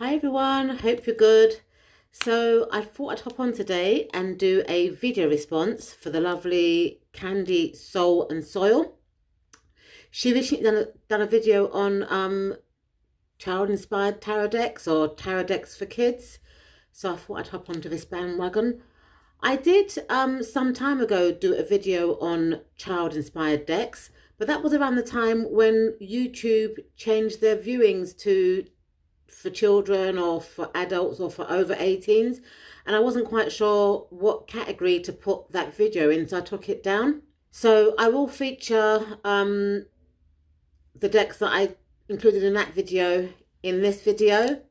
Hi everyone, hope you're good. So I thought I'd hop on today and do a video response for the lovely Candy Soul and Soil. She recently done a video on child-inspired tarot decks or tarot decks for kids. So I thought I'd hop onto this bandwagon. I did some time ago do a video on child-inspired decks, but that was around the time when YouTube changed their viewings to for children or for adults or for over 18s, and I wasn't quite sure what category to put that video in, so I took it down. So I will feature the decks that I included in that video in this video.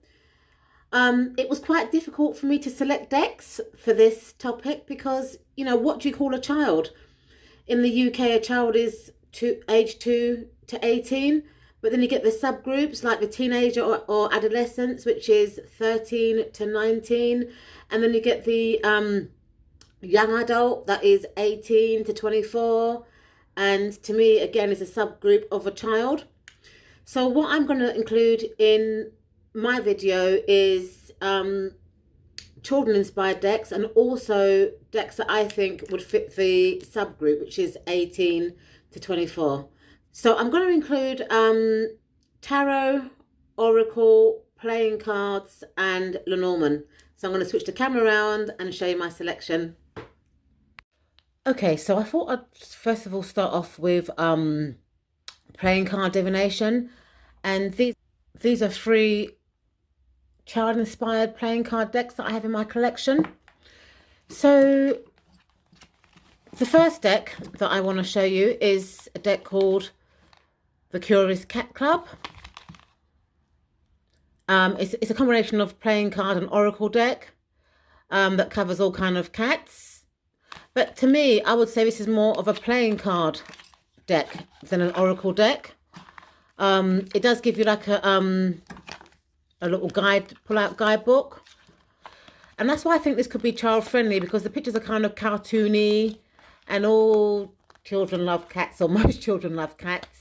It was quite difficult for me to select decks for this topic because, you know, what do you call a child? In the UK, a child is age 2 to 18. But then you get the subgroups like the teenager or adolescents, which is 13 to 19. And then you get the young adult, that is 18 to 24. And to me, again, is a subgroup of a child. So what I'm going to include in my video is children-inspired decks and also decks that I think would fit the subgroup, which is 18 to 24. So I'm going to include tarot, oracle, playing cards and Lenormand. So I'm going to switch the camera around and show you my selection. Okay, so I thought I'd first of all start off with playing card divination. And these are 3 child-inspired playing card decks that I have in my collection. So the first deck that I want to show you is a deck called The Curious Cat Club. It's a combination of playing card and oracle deck that covers all kind of cats. But to me, I would say this is more of a playing card deck than an oracle deck. It does give you like a little guide, pull-out guidebook. And that's why I think this could be child-friendly, because the pictures are kind of cartoony and all children love cats, or most children love cats,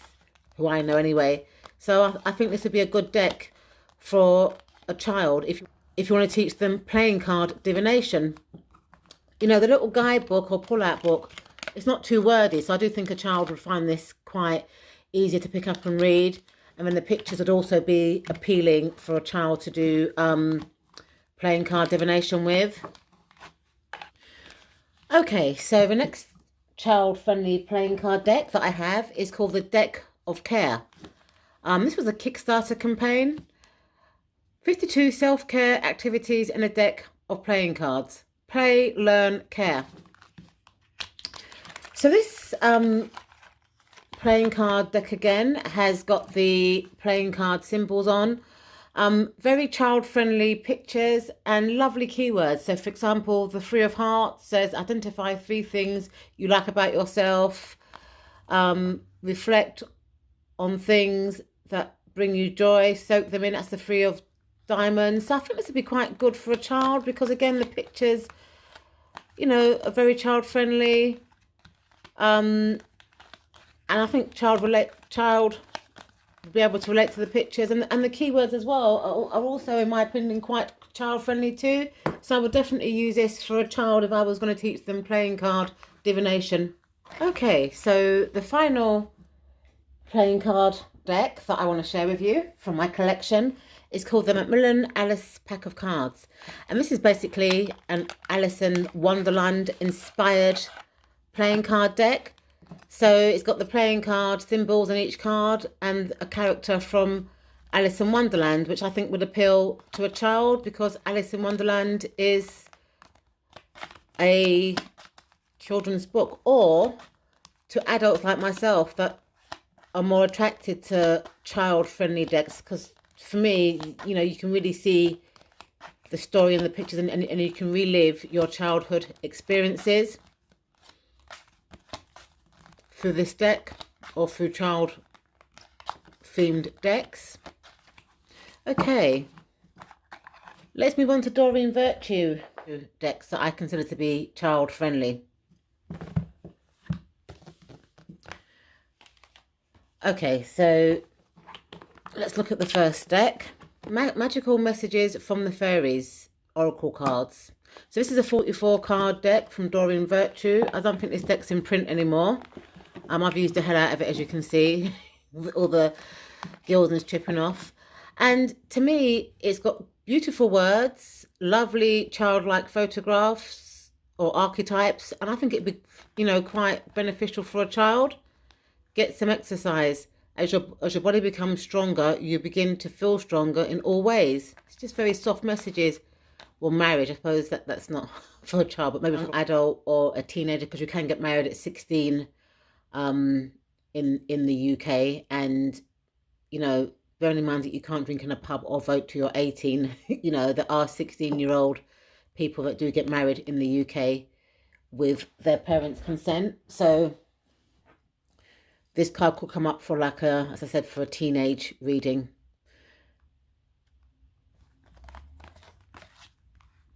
who I know anyway. So I think this would be a good deck for a child if you want to teach them playing card divination. You know, the little guidebook or pull-out book, it's not too wordy, so I do think a child would find this quite easy to pick up and read. And then the pictures would also be appealing for a child to do playing card divination with. Okay, so the next child-friendly playing card deck that I have is called the Deck of Care. This was a Kickstarter campaign. 52 self-care activities in a deck of playing cards. Play, learn, care. So this playing card deck again has got the playing card symbols on. Very child-friendly pictures and lovely keywords. So for example, the 3 of Hearts says identify 3 things you like about yourself. Reflect on things that bring you joy, soak them in. That's the 3 of Diamonds. So I think this would be quite good for a child because again, the pictures, you know, are very child-friendly. And I think child will be able to relate to the pictures, and the keywords as well are also, in my opinion, quite child-friendly too. So I would definitely use this for a child if I was going to teach them playing card divination. Okay, so the final playing card deck that I want to share with you from my collection is called the Mcmullen Alice Pack of Cards. And this is basically an Alice in Wonderland inspired playing card deck. So it's got the playing card symbols on each card and a character from Alice in Wonderland, which I think would appeal to a child because Alice in Wonderland is a children's book, or to adults like myself that are more attracted to child-friendly decks, because for me, you know, you can really see the story in the pictures and you can relive your childhood experiences through this deck or through child themed decks. Okay, let's move on to Doreen Virtue decks that I consider to be child friendly. Okay, so let's look at the first deck. Magical Messages from the Fairies Oracle cards. So this is a 44 card deck from Doreen Virtue. I don't think this deck's in print anymore. I've used the hell out of it, as you can see, with all the gildings chipping off. And to me, it's got beautiful words, lovely childlike photographs or archetypes, and I think it'd be, you know, quite beneficial for a child. Get some exercise. As your body becomes stronger, you begin to feel stronger in all ways. It's just very soft messages. Well, marriage, I suppose that's not for a child, but maybe for an adult or a teenager, because you can get married at 16 in the UK. And, you know, bearing in mind that you can't drink in a pub or vote till you're 18, you know, there are 16-year-old people that do get married in the UK with their parents' consent. So this card could come up for like a, as I said, for a teenage reading.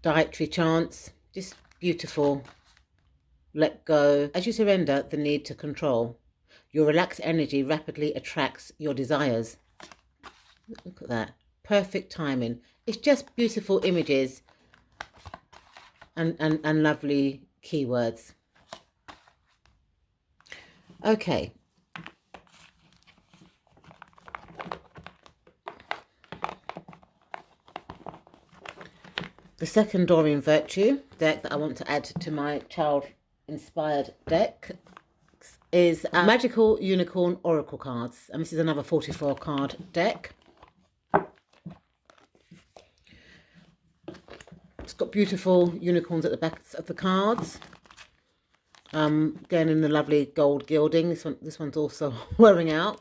Dietary chants, just beautiful. Let go. As you surrender the need to control, your relaxed energy rapidly attracts your desires. Look at that. Perfect timing. It's just beautiful images and lovely keywords. Okay. The second Doreen Virtue deck that I want to add to my child-inspired deck is Magical Unicorn Oracle cards. And this is another 44 card deck. It's got beautiful unicorns at the back of the cards. Again in the lovely gold gilding. This one's also wearing out.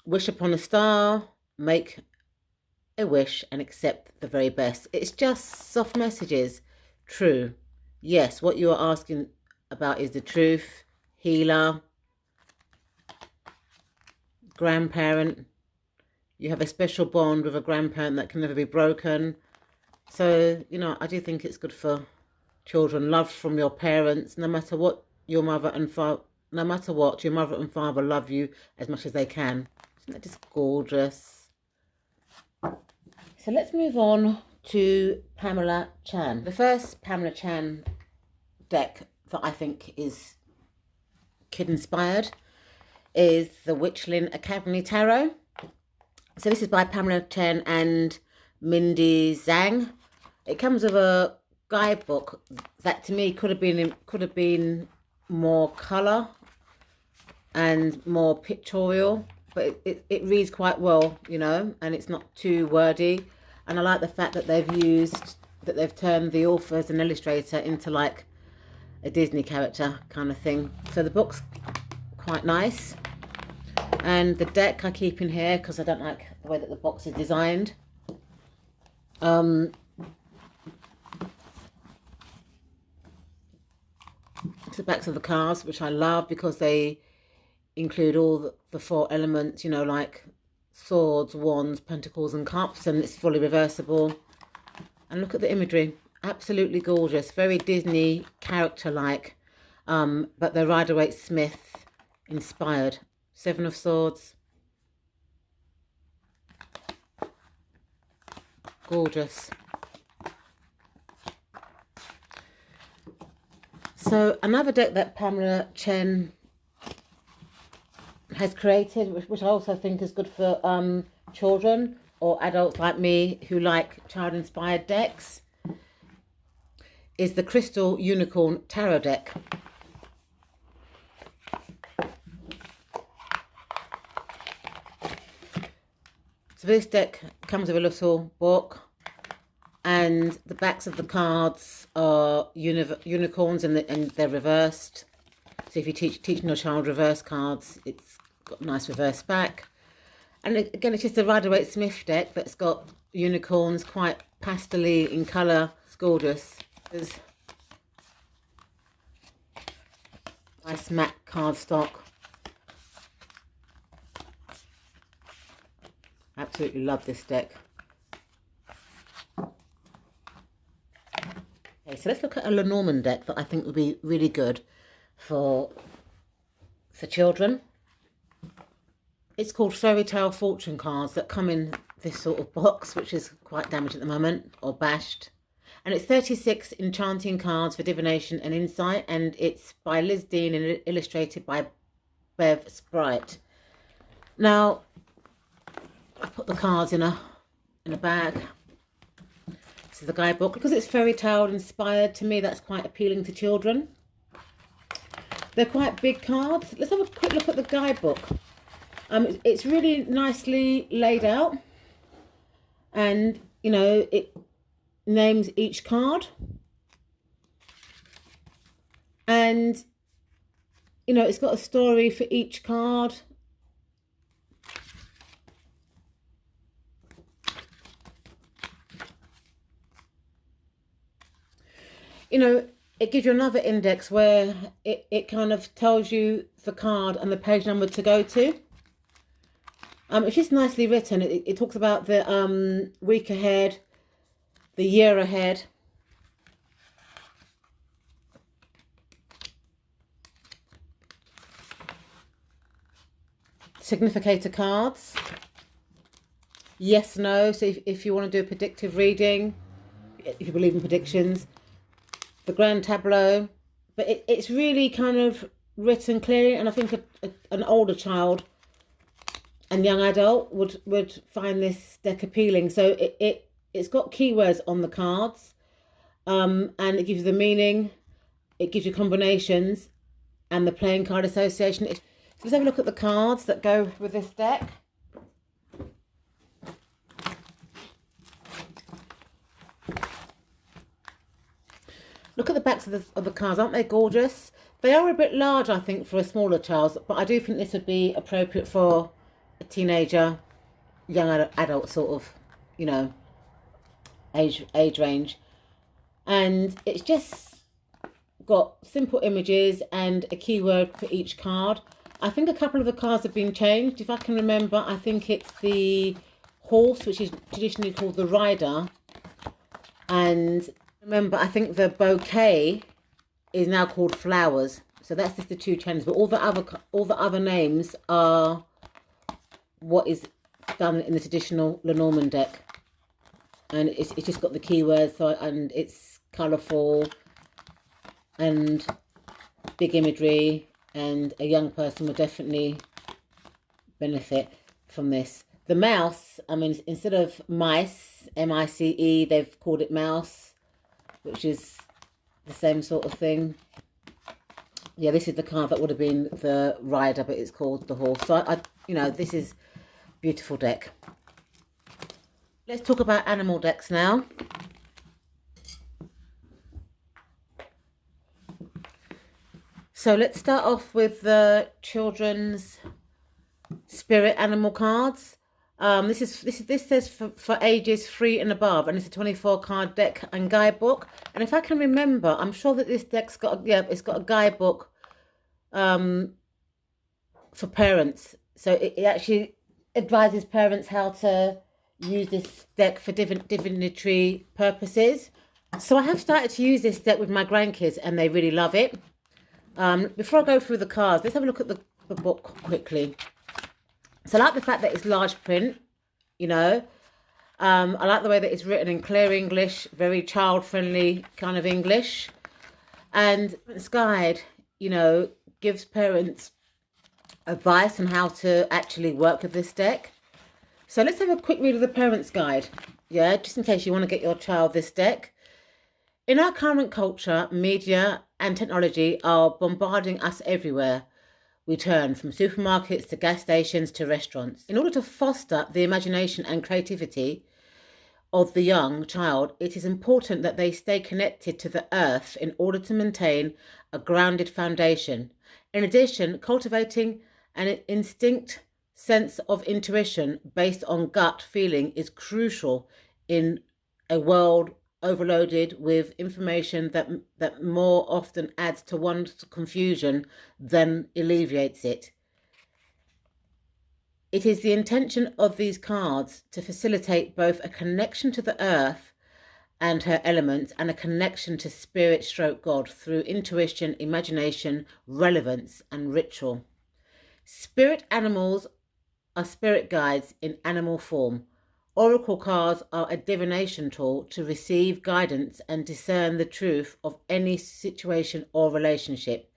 Wish upon a star. Make a wish and accept the very best. It's just soft messages. True. Yes, what you are asking about is the truth. Healer. Grandparent. You have a special bond with a grandparent that can never be broken. So, you know, I do think it's good for children. Love from your parents, no matter what your mother and father, no matter what, your mother and father love you as much as they can. Isn't that just gorgeous? So let's move on to Pamela Chan. The first Pamela Chan deck that I think is kid-inspired is the Witchlin Academy Tarot. So this is by Pamela Chan and Mindy Zhang. It comes with a guidebook that to me could have been more colour and more pictorial. But it reads quite well, you know, and it's not too wordy. And I like the fact that they've turned the author as an illustrator into like a Disney character kind of thing. So the book's quite nice. And the deck I keep in here because I don't like the way that the box is designed. It's the backs of the cards, which I love because they include all the 4 elements, you know, like swords, wands, pentacles and cups, and it's fully reversible. And look at the imagery, absolutely gorgeous, very Disney character-like, but they're Rider-Waite-Smith inspired. 7 of Swords, gorgeous. So another deck that Pamela Chen has created, which I also think is good for children or adults like me who like child-inspired decks, is the Crystal Unicorn Tarot deck. So this deck comes with a little book, and the backs of the cards are unicorns, and they're reversed. So if you're teaching your child reverse cards, it's got a nice reverse back. And again, it's just a Rider-Waite-Smith deck that's got unicorns, quite pastel-y in colour. It's gorgeous. There's nice matte cardstock. Absolutely love this deck. Okay, so let's look at a Lenormand deck that I think would be really good for children. It's called Fairy Tale Fortune cards that come in this sort of box, which is quite damaged at the moment, or bashed. And it's 36 enchanting cards for divination and insight, and it's by Liz Dean and illustrated by Bev Sprite. Now, I put the cards in a bag. This is the guidebook. Because it's fairy tale inspired, to me that's quite appealing to children. They're quite big cards. Let's have a quick look at the guidebook. It's really nicely laid out, and you know, it names each card, and you know, it's got a story for each card. You know, it gives you another index where it kind of tells you the card and the page number to go to. It's just nicely written. It talks about the week ahead, the year ahead. Significator cards. Yes, no. So if you want to do a predictive reading, if you believe in predictions. The grand tableau. But it's really kind of written clearly, and I think an older child and young adult would find this deck appealing. So it's got keywords on the cards, and it gives you the meaning, it gives you combinations, and the playing card association. So let's have a look at the cards that go with this deck. Look at the backs of the cards, aren't they gorgeous? They are a bit large, I think, for a smaller child, but I do think this would be appropriate for a teenager, young adult sort of, you know, age range. And it's just got simple images and a keyword for each card. I think a couple of the cards have been changed. If I can remember, I think it's the horse, which is traditionally called the rider. And remember, I think the bouquet is now called flowers. So that's just the two changes. But all the other names are what is done in the traditional Lenormand deck, and it's just got the keywords, so, and it's colourful and big imagery, and a young person will definitely benefit from this. The mouse, I mean, instead of mice, M-I-C-E, they've called it mouse, which is the same sort of thing. Yeah, this is the card that would have been the rider, but it's called the horse. So I you know, this is beautiful deck. Let's talk about animal decks now. So let's start off with the children's spirit animal cards. This says for ages 3 and above, and it's a 24 card deck and guidebook. And if I can remember, I'm sure that this deck's got it's got a guidebook for parents. So it actually advises parents how to use this deck for divinatory purposes. So I have started to use this deck with my grandkids, and they really love it. Before I go through the cards, let's have a look at the book quickly. So I like the fact that it's large print, you know. I like the way that it's written in clear English, very child-friendly kind of English. And this guide, you know, gives parents advice on how to actually work with this deck. So let's have a quick read of the parents' guide, yeah, just in case you want to get your child this deck. In our current culture, media and technology are bombarding us everywhere. We turn from supermarkets to gas stations to restaurants. In order to foster the imagination and creativity of the young child, it is important that they stay connected to the earth in order to maintain a grounded foundation. In addition, cultivating an instinct sense of intuition based on gut feeling is crucial in a world overloaded with information that more often adds to one's confusion than alleviates it. It is the intention of these cards to facilitate both a connection to the earth and her elements and a connection to spirit/God through intuition, imagination, relevance, and ritual. Spirit animals are spirit guides in animal form. Oracle cards are a divination tool to receive guidance and discern the truth of any situation or relationship.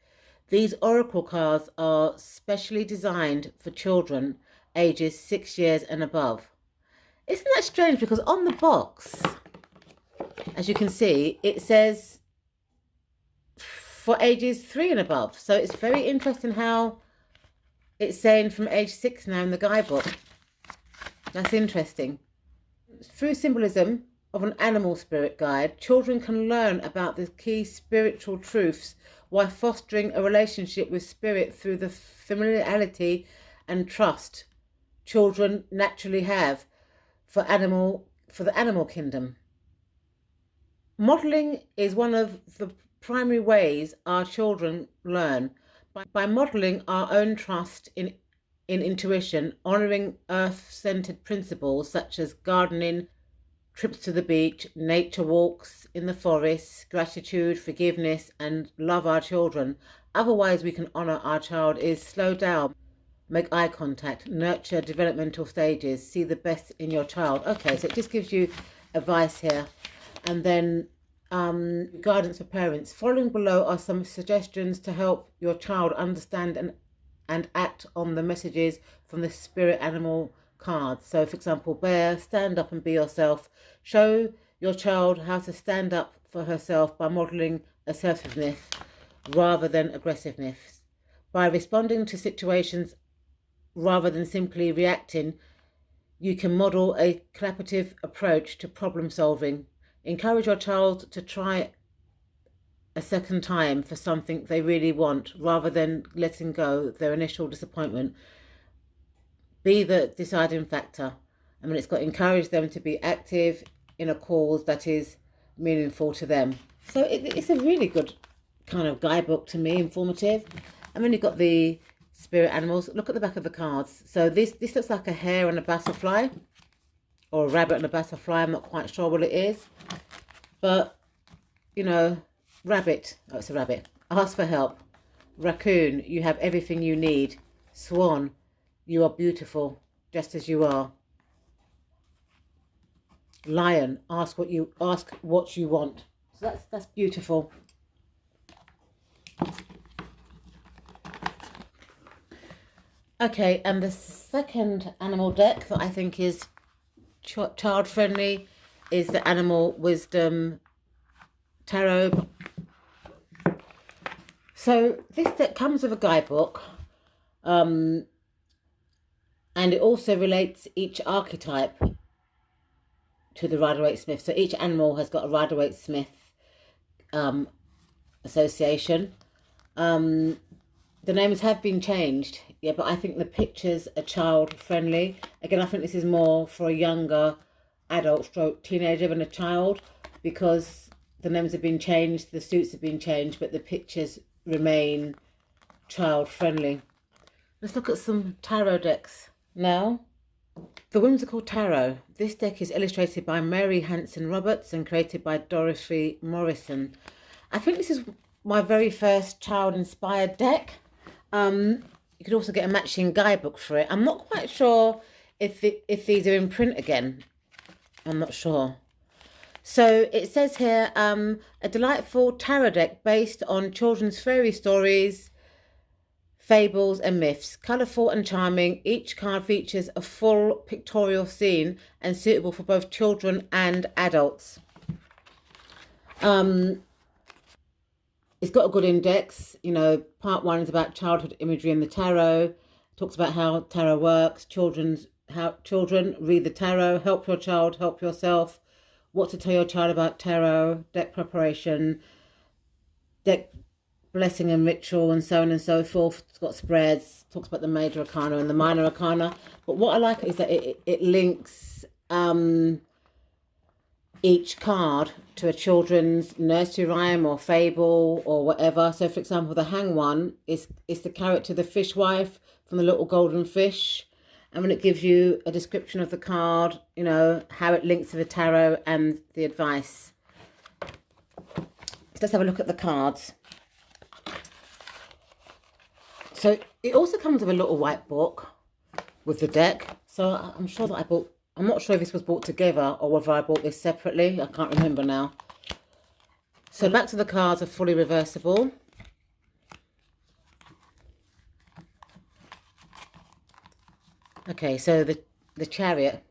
These oracle cards are specially designed for children ages 6 years and above. Isn't that strange? Because on the box, as you can see, it says for ages 3 and above. So it's very interesting how it's saying from age 6 now in the guidebook. That's interesting. Through symbolism of an animal spirit guide, children can learn about the key spiritual truths while fostering a relationship with spirit through the familiarity and trust children naturally have for the animal kingdom. Modelling is one of the primary ways our children learn. By modelling our own trust in intuition, honouring earth-centred principles such as gardening, trips to the beach, nature walks in the forest, gratitude, forgiveness, and love our children. Otherwise, we can honour our child is slow down, make eye contact, nurture developmental stages, see the best in your child. Okay, so it just gives you advice here. And then guidance for parents. Following below are some suggestions to help your child understand and act on the messages from the spirit animal cards. So for example, bear, stand up and be yourself. Show your child how to stand up for herself by modelling assertiveness rather than aggressiveness. By responding to situations rather than simply reacting, you can model a collaborative approach to problem solving. Encourage your child to try a second time for something they really want rather than letting go their initial disappointment. Be the deciding factor. I mean, it's got to encourage them to be active in a cause that is meaningful to them. So it's a really good kind of guidebook to me, informative. And then you've got the spirit animals. Look at the back of the cards. So this looks like a hare and a butterfly, or a rabbit and a butterfly. I'm not quite sure what it is. But, you know, rabbit. Oh, it's a rabbit. Ask for help. Raccoon, you have everything you need. Swan, you are beautiful, just as you are. Lion, ask what you want. So that's beautiful. Okay, and the second animal deck that I think is child friendly is the Animal Wisdom Tarot. So this deck comes with a guidebook, and it also relates each archetype to the Rider-Waite-Smith. So each animal has got a Rider-Waite-Smith association. The names have been changed, yeah, but I think the pictures are child friendly. Again, I think this is more for a younger adult stroke teenager than a child, because the names have been changed, the suits have been changed, but the pictures remain child friendly. Let's look at some tarot decks now. The Whimsical Tarot. This deck is illustrated by Mary Hanson Roberts and created by Dorothy Morrison. I think this is my very first child inspired deck. You could also get a matching guidebook for it. I'm not quite sure if these are in print again. I'm not sure. So it says here, a delightful tarot deck based on children's fairy stories, fables and myths. Colourful and charming, each card features a full pictorial scene and suitable for both children and adults. It's got a good index. You know, part 1 is about childhood imagery in the tarot. Talks about how tarot works, how children read the tarot, help your child, help yourself, what to tell your child about tarot, deck preparation, deck blessing and ritual, and so on and so forth. It's got spreads, talks about the major arcana and the minor arcana. But what I like is that it links each card to a children's nursery rhyme or fable or whatever. So for example, the hang one is the character, the fishwife from the Little Golden Fish. And when it gives you a description of the card, you know, how it links to the tarot and the advice. So let's have a look at the cards. So it also comes with a little white book. with the deck. So I'm sure that I'm not sure if this was bought together or whether I bought this separately. I can't remember now. So backs of the cards are fully reversible. Okay, so the Chariot.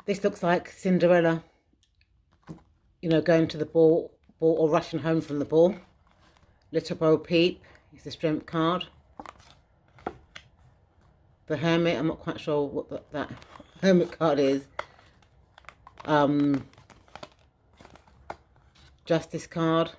This looks like Cinderella, you know, going to the ball or rushing home from the ball. Little Bo Peep is the Strength card. The Hermit, I'm not quite sure what that Hermit card is. Justice card.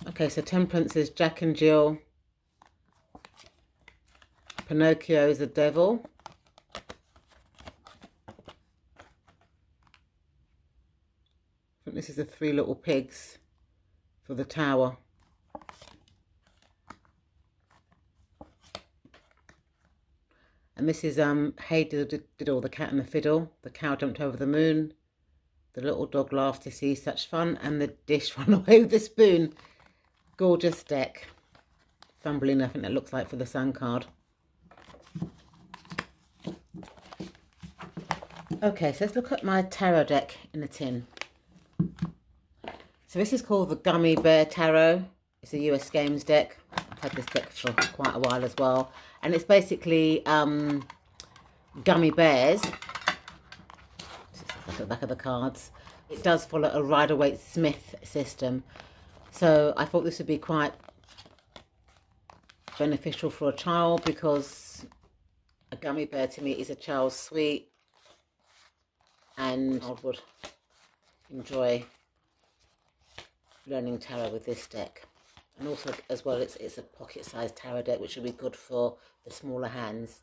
Okay, so Temperance is Jack and Jill. Pinocchio is the Devil. I think this is the Three Little Pigs for the Tower. And this is Hey Diddle, the Cat and the Fiddle. The cow jumped over the moon. The little dog laughed to see such fun. And the dish ran away with the spoon. Gorgeous deck. Thumbling, I think that looks like for the Sun card. Okay, so let's look at my tarot deck in a tin. So this is called the Gummy Bear Tarot. It's a US Games deck. I've had this deck for quite a while as well. And it's basically gummy bears. This is like the back of the cards. It does follow a Rider-Waite-Smith system. So I thought this would be quite beneficial for a child, because a gummy bear to me is a child's sweet, and I would enjoy learning tarot with this deck. And also as well, it's a pocket-sized tarot deck, which would be good for the smaller hands.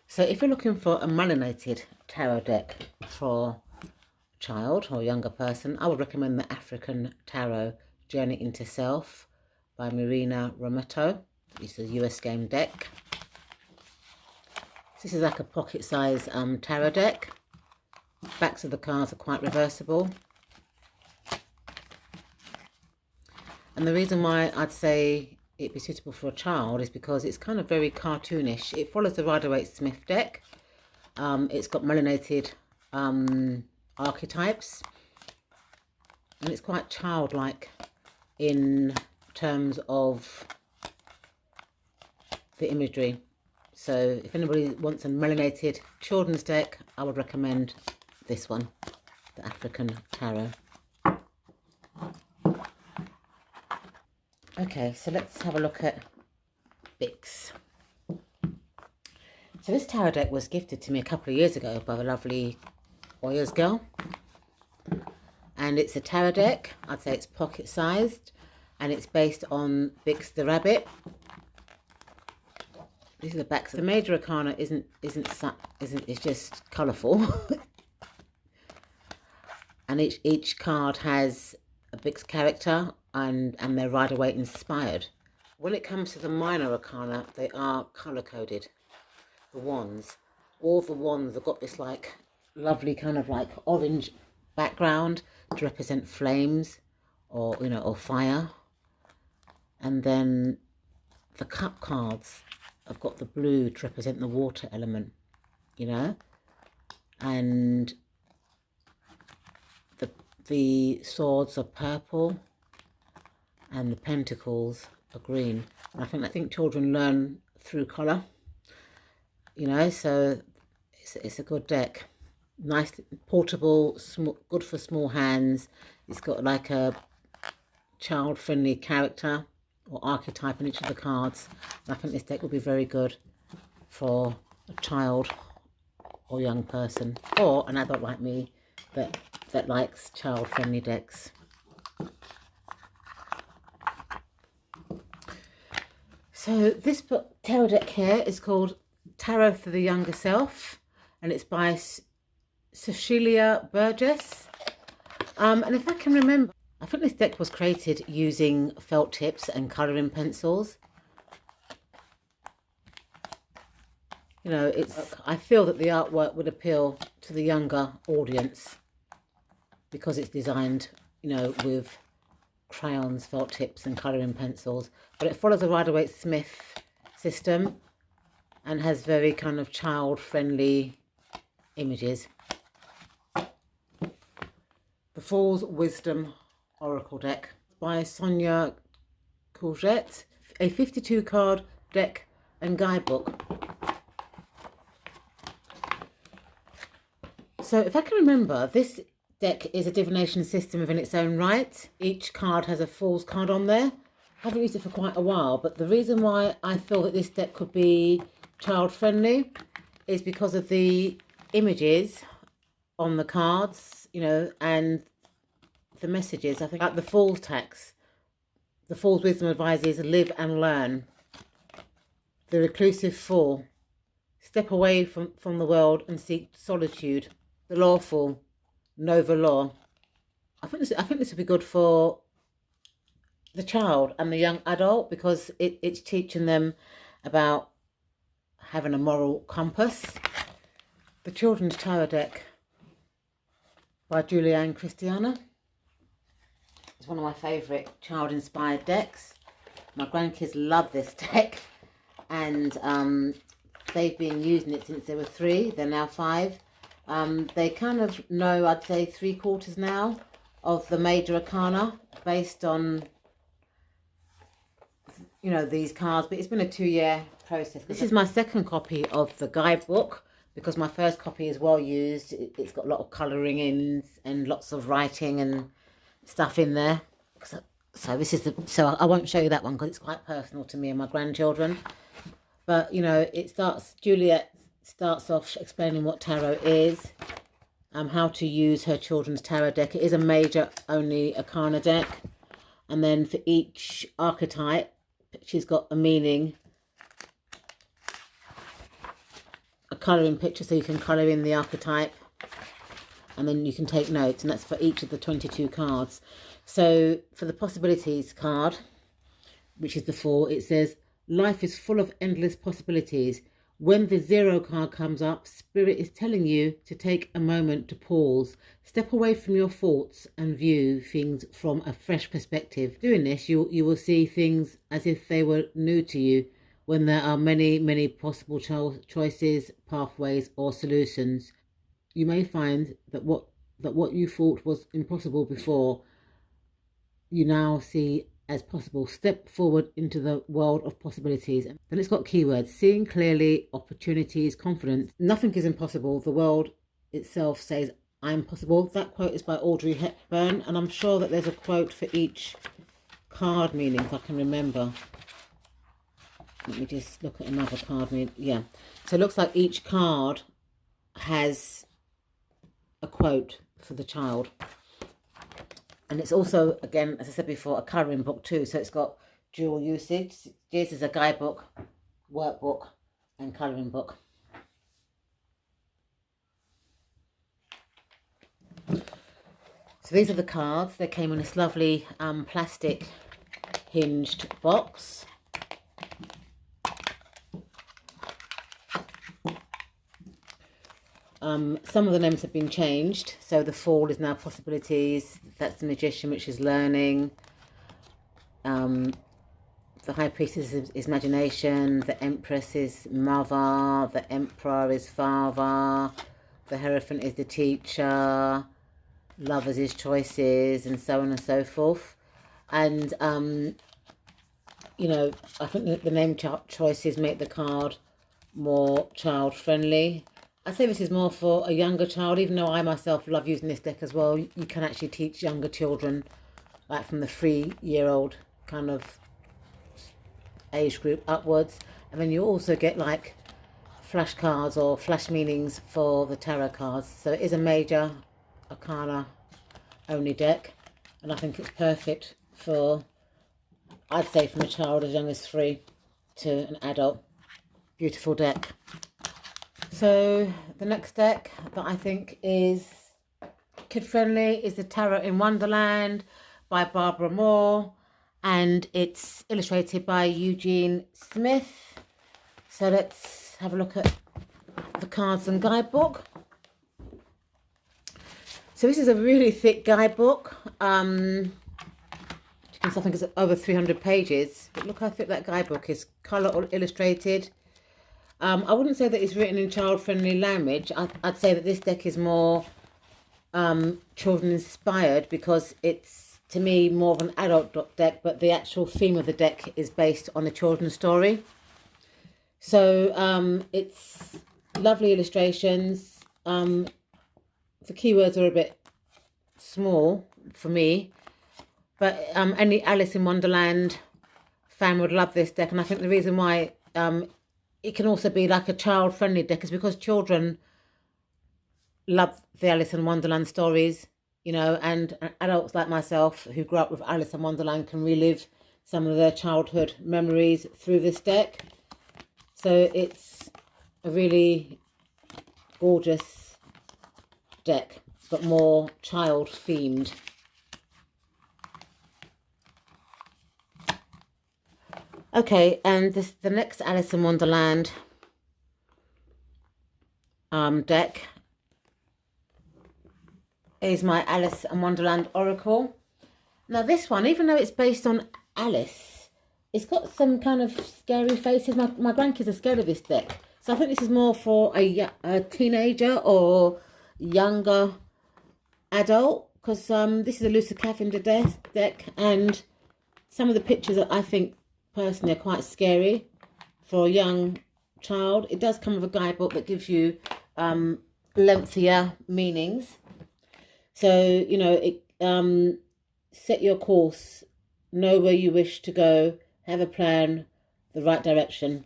So if you're looking for a mullinated tarot deck for a child or younger person, I would recommend the African Tarot Journey into Self by Marina Rometto. It's a US game deck. This is like a pocket-sized tarot deck. Backs of the cards are quite reversible. And the reason why I'd say it'd be suitable for a child is because it's kind of very cartoonish. It follows the Rider-Waite-Smith deck. It's got mullinated archetypes. And it's quite childlike in terms of the imagery. So if anybody wants a mullinated children's deck, I would recommend this one, the African Tarot. Okay, so let's have a look at Bix. So this tarot deck was gifted to me a couple of years ago by the lovely Oyers girl. And it's a tarot deck. I'd say it's pocket-sized, and it's based on Bix the Rabbit. These are the backs. The major arcana isn't it's just colourful. And each card has a Bix character and they're Rider-Waite inspired. When it comes to the minor arcana, they are colour coded. The wands, all the wands have got this like lovely kind of like orange background to represent flames or, you know, or fire. And then the cup cards have got the blue to represent the water element, you know, and the swords are purple and the pentacles are green. And I think children learn through colour, you know, so it's a good deck. Nice, portable, good for small hands. It's got like a child-friendly character or archetype in each of the cards. And I think this deck will be very good for a child or young person, or an adult like me that likes child-friendly decks. So this book, tarot deck here, is called Tarot for the Younger Self, and it's by Cecilia Burgess. And if I can remember, I think this deck was created using felt tips and colouring pencils. You know, I feel that the artwork would appeal to the younger audience because it's designed, you know, with crayons, felt tips and colouring pencils. But it follows the Rider-Waite-Smith system and has very kind of child-friendly images. The Fool's Wisdom Oracle deck by Sonia Courgette, a 52 card deck and guidebook. So if I can remember, this deck is a divination system within its own right. Each card has a Fool's card on there. I haven't used it for quite a while, but the reason why I feel that this deck could be child friendly is because of the images on the cards, you know, and the messages. I think like the Fool's tax. The Fool's wisdom advises live and learn. The Reclusive Fool, step away from the world and seek solitude. The Lawful, know the law. I think this would be good for the child and the young adult because it's teaching them about having a moral compass. The Children's Tarot deck by Julianne Christiana. It's one of my favourite child-inspired decks. My grandkids love this deck, and they've been using it since they were 3. They're now 5. They kind of know, I'd say, 3/4 now of the major arcana based on, you know, these cards. But it's been a 2-year process. This is my second copy of the guidebook because my first copy is well used. It's got a lot of colouring in and lots of writing and stuff in there. So this is so I won't show you that one because it's quite personal to me and my grandchildren. But you know, Juliet starts off explaining what tarot is, how to use her children's tarot deck. It is a major only arcana deck, and then for each archetype she's got a meaning, a colouring picture, so you can colour in the archetype and then you can take notes, and that's for each of the 22 cards. So for the possibilities card, which is the 4, it says life is full of endless possibilities. When the 0 card comes up, Spirit is telling you to take a moment to pause, step away from your thoughts and view things from a fresh perspective. Doing this, you will see things as if they were new to you when there are many possible choices, pathways or solutions. You may find that what you thought was impossible before, you now see as possible. Step forward into the world of possibilities. Then it's got keywords: seeing clearly, opportunities, confidence. Nothing is impossible. The world itself says I'm possible. That quote is by Audrey Hepburn, and I'm sure that there's a quote for each card meaning if I can remember. Let me just look at another card meaning. Yeah, so it looks like each card has a quote for the child. And it's also, again, as I said before, a colouring book too. So it's got dual usage. This is a guidebook, workbook and colouring book. So these are the cards. They came in this lovely plastic hinged box. Some of the names have been changed. So the Fool is now possibilities. That's the Magician, which is learning. The High Priestess is imagination. The Empress is mother. The Emperor is father. The Hierophant is the teacher. Lovers is choices, and so on and so forth. And you know, I think that the name choices make the card more child friendly. I say this is more for a younger child, even though I myself love using this deck as well. You can actually teach younger children, like from the 3-year-old kind of age group upwards. And then you also get like flashcards or flash meanings for the tarot cards. So it is a major arcana only deck, and I think it's perfect for, I'd say, from a child as young as 3 to an adult. Beautiful deck. So the next deck that I think is kid friendly is the Tarot in Wonderland by Barbara Moore, and it's illustrated by Eugene Smith. So let's have a look at the cards and guidebook. So this is a really thick guidebook. I think it's over 300 pages. But look how thick that guidebook is, colour or illustrated. I wouldn't say that it's written in child-friendly language. I'd say that this deck is more children-inspired, because it's, to me, more of an adult deck, but the actual theme of the deck is based on a children's story. So it's lovely illustrations. The keywords are a bit small for me, but any Alice in Wonderland fan would love this deck. And I think the reason why it can also be like a child-friendly deck is because children love the Alice in Wonderland stories, you know, and adults like myself who grew up with Alice in Wonderland can relive some of their childhood memories through this deck. So it's a really gorgeous deck, but more child-themed. Okay, and the next Alice in Wonderland deck is my Alice in Wonderland Oracle. Now this one, even though it's based on Alice, it's got some kind of scary faces. My grandkids are scared of this deck. So I think this is more for a teenager or younger adult, because this is a Lucy Cavendish deck, and some of the pictures that I think personally are quite scary for a young child. It does come with a guidebook that gives you lengthier meanings. So, you know, it set your course, know where you wish to go, have a plan, the right direction.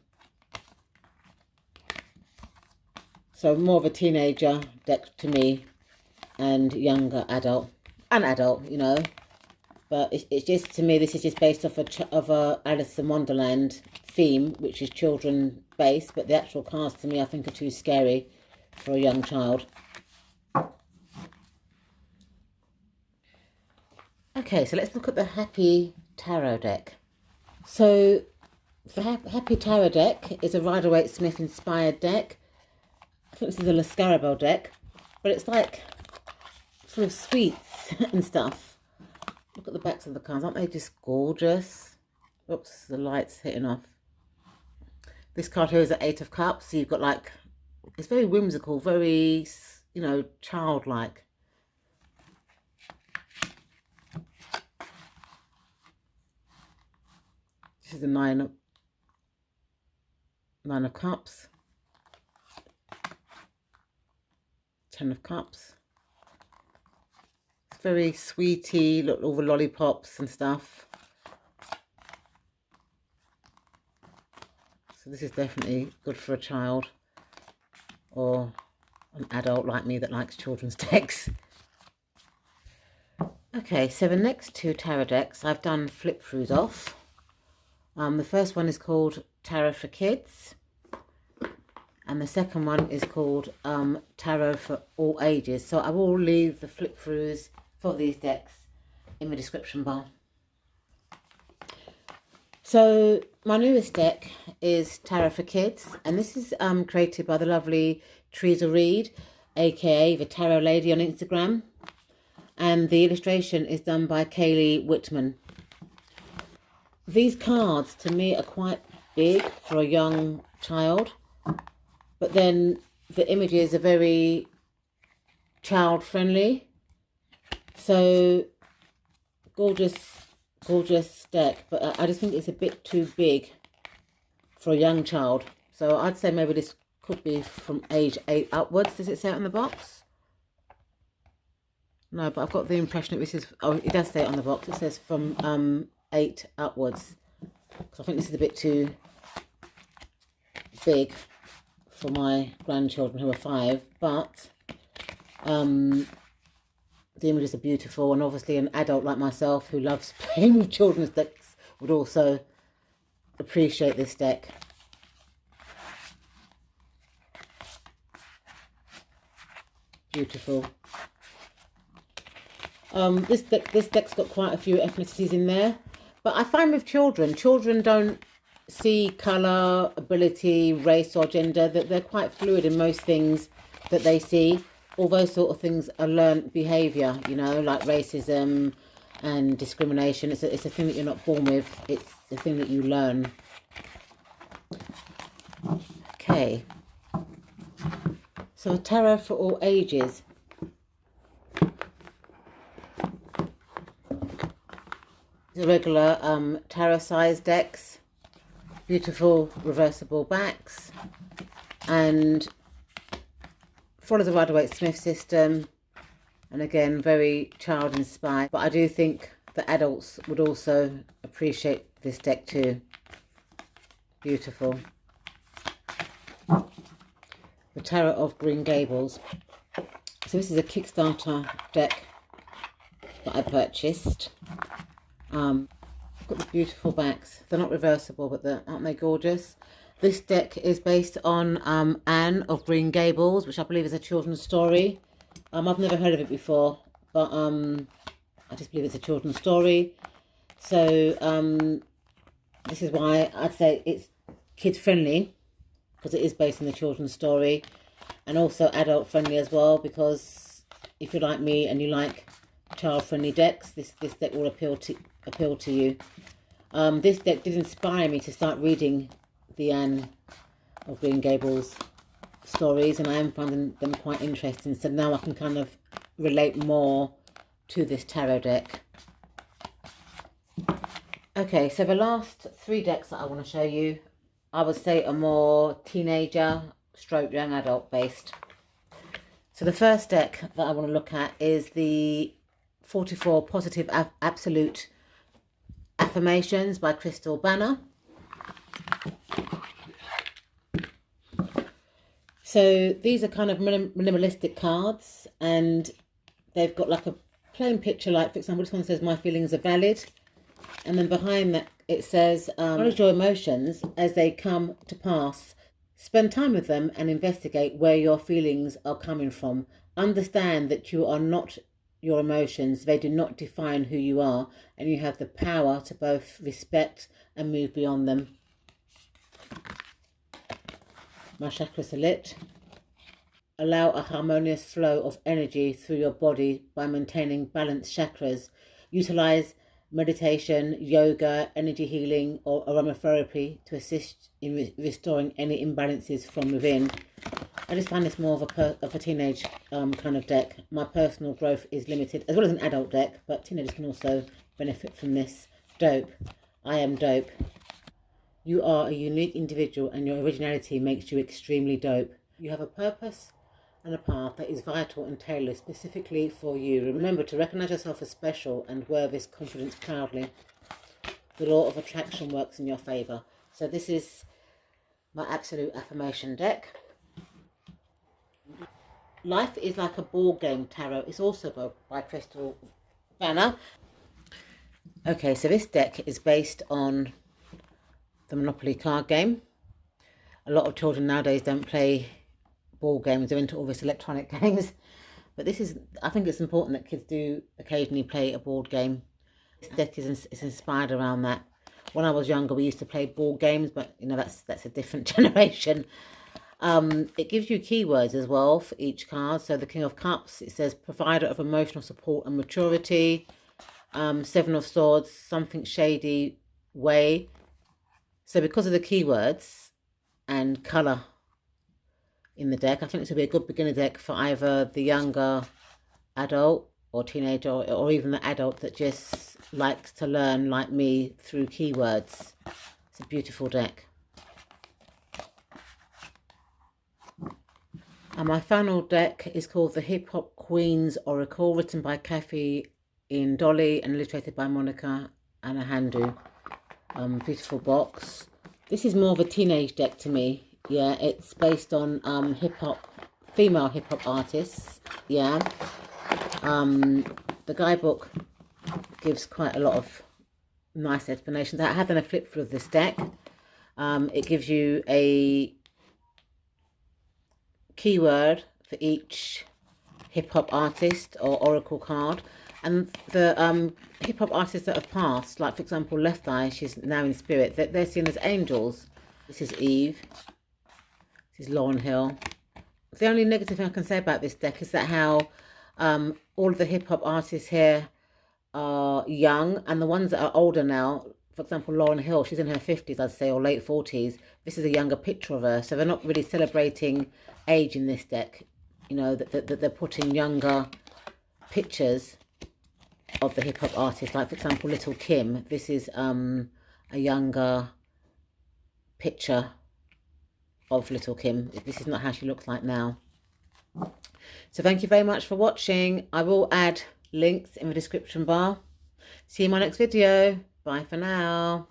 So more of a teenager deck to me, and younger adult, you know. But it's just, to me, this is just based off of a Alice in Wonderland theme, which is children based, but the actual cards to me I think are too scary for a young child. Okay, so let's look at the Happy Tarot deck. So the Happy Tarot deck is a Rider-Waite-Smith inspired deck. I think this is a La Scarabelle deck, but it's like full of sweets and stuff. Look at the backs of the cards, aren't they just gorgeous? Oops, the light's hitting off. This card here is the Eight of Cups, so you've got like, it's very whimsical, very, you know, childlike. This is the Nine of Cups. 10 of Cups. It's very sweety, look, all the lollipops and stuff. So this is definitely good for a child or an adult like me that likes children's decks. Okay, so the next two tarot decks I've done flip-throughs off. The first one is called Tarot for Kids, and the second one is called Tarot for All Ages. So I will leave the flip-throughs for these decks in the description bar. So my newest deck is Tarot for Kids, and this is created by the lovely Teresa Reed, aka the Tarot Lady on Instagram, and the illustration is done by Kaylee Whitman. These cards to me are quite big for a young child, but then the images are very child friendly. So gorgeous deck, but I just think it's a bit too big for a young child. So I'd say maybe this could be from age 8 upwards. Does it say it on the box? No, but I've got the impression that this is, oh, it does say it on the box. It says from 8 upwards. So I think this is a bit too big for my grandchildren who are 5, but the images are beautiful, and obviously an adult like myself who loves playing with children's decks would also appreciate this deck. Beautiful. This deck's got quite a few ethnicities in there, but I find with children don't see colour, ability, race or gender, that they're quite fluid in most things that they see. All those sort of things are learned behaviour, you know, like racism and discrimination. It's a thing that you're not born with. It's the thing that you learn. Okay. So a tarot for all ages. The regular tarot size decks. Beautiful reversible backs. And follows the Rider-Waite-Smith system, and again very child inspired, but I do think that adults would also appreciate this deck too. Beautiful. The Tarot of Green Gables. So this is a Kickstarter deck that I purchased. Got the beautiful backs. They're not reversible, but aren't they gorgeous? This deck is based on Anne of Green Gables, which I believe is a children's story. I've never heard of it before, but I just believe it's a children's story. So this is why I'd say it's kid friendly, because it is based on the children's story, and also adult friendly as well, because if you're like me and you like child friendly decks, this deck will appeal to you. This deck did inspire me to start reading the Anne of Green Gables stories, and I am finding them quite interesting, so now I can kind of relate more to this tarot deck. Okay, so the last three decks that I want to show you, I would say are more teenager stroke young adult based. So the first deck that I want to look at is the 44 Positive Absolute Affirmations by Crystal Banner. So these are kind of minimalistic cards, and they've got like a plain picture, like for example this one says my feelings are valid, and then behind that it says acknowledge your emotions as they come to pass, spend time with them and investigate where your feelings are coming from. Understand that you are not your emotions, they do not define who you are, and you have the power to both respect and move beyond them. My chakras are lit. Allow a harmonious flow of energy through your body by maintaining balanced chakras. Utilize meditation, yoga, energy healing or aromatherapy to assist in restoring any imbalances from within. I just find this more of a teenage kind of deck. My personal growth is limited, as well as an adult deck, but teenagers can also benefit from this. Dope. I am dope. You are a unique individual and your originality makes you extremely dope. You have a purpose and a path that is vital and tailored specifically for you. Remember to recognize yourself as special and wear this confidence proudly. The law of attraction works in your favor. So this is my absolute affirmation deck. Life is like a board game tarot. It's also by Crystal Banner. Okay, so this deck is based on the Monopoly card game. A lot of children nowadays don't play board games, they're into all this electronic games, but this is, I think it's important that kids do occasionally play a board game. This deck is inspired around that. When I was younger we used to play board games, but you know that's a different generation. It gives you keywords as well for each card. So the King of Cups, it says provider of emotional support and maturity. Seven of Swords, something shady way. So because of the keywords and colour in the deck, I think this will be a good beginner deck for either the younger adult or teenager, or even the adult that just likes to learn, like me, through keywords. It's a beautiful deck. And my final deck is called the Hip Hop Queens Oracle, written by Kathy Ian Dolly and illustrated by Monica Anahandu. Beautiful box. This is more of a teenage deck to me. Yeah, it's based on female hip hop artists. Yeah. The guidebook gives quite a lot of nice explanations. I have done a flip through of this deck. It gives you a keyword for each hip hop artist or oracle card, And the hip hop artists that have passed, like for example Left Eye, she's now in spirit, they're seen as angels. This is Eve. This is Lauryn Hill. The only negative thing I can say about this deck is that how all of the hip hop artists here are young, and the ones that are older now, for example Lauryn Hill, she's in her 50s I'd say, or late 40s. This is a younger picture of her, so they're not really celebrating age in this deck. You know, that they're putting younger pictures of the hip hop artists, like for example Little Kim. This is a younger picture of Little Kim. This is not how she looks like now. So thank you very much for watching. I will add links in the description bar. See you in my next video. Bye for now.